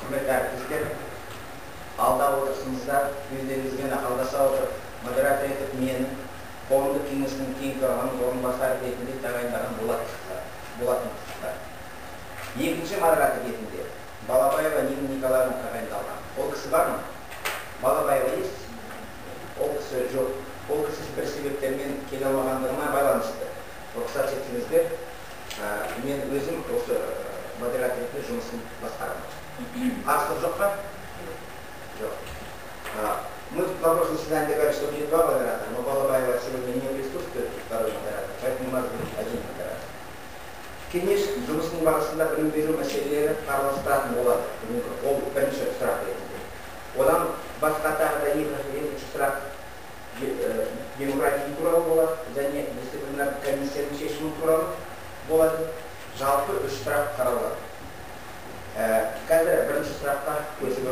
Құрметті әріптестер, алдағы отырысымызда өздеріңізбен ақылдаса отырып, модератор етіп мені қоғамдық кеңестің кең төрағасының орынбасары ретінде тағайындаған болатынсыздар. Екінші модератор ретінде Балабаева Нина Николаевна тағайындалған. Ол кісі бар ма? Балабаева есть? Ол кісі жоқ. Ол кісі бір себептермен келе алмағандығына байланысты. Рұқсат етсеңіздер, мен өзім осы модератор ретінде жұмысын басқарамын. Қарсылық жоқ па? Жоқ. Мы в прошлом заседании говорили, что будет два модератора, но Балабаева сегодня не присутствует, второй модератор, поэтому может быть один модератор. Кеңес жұмысының барысында білім беру мәселелері қарастыратын болады. Ол бірінші сұрақ ретінде. Одан басқа тағы да екінші сұрақ демократия туралы болады, және дисциплинарлық комиссияның шешімі туралы болады. Жалпы үш сұрақ қаралады. Қазір бірінші сұраққа көшуге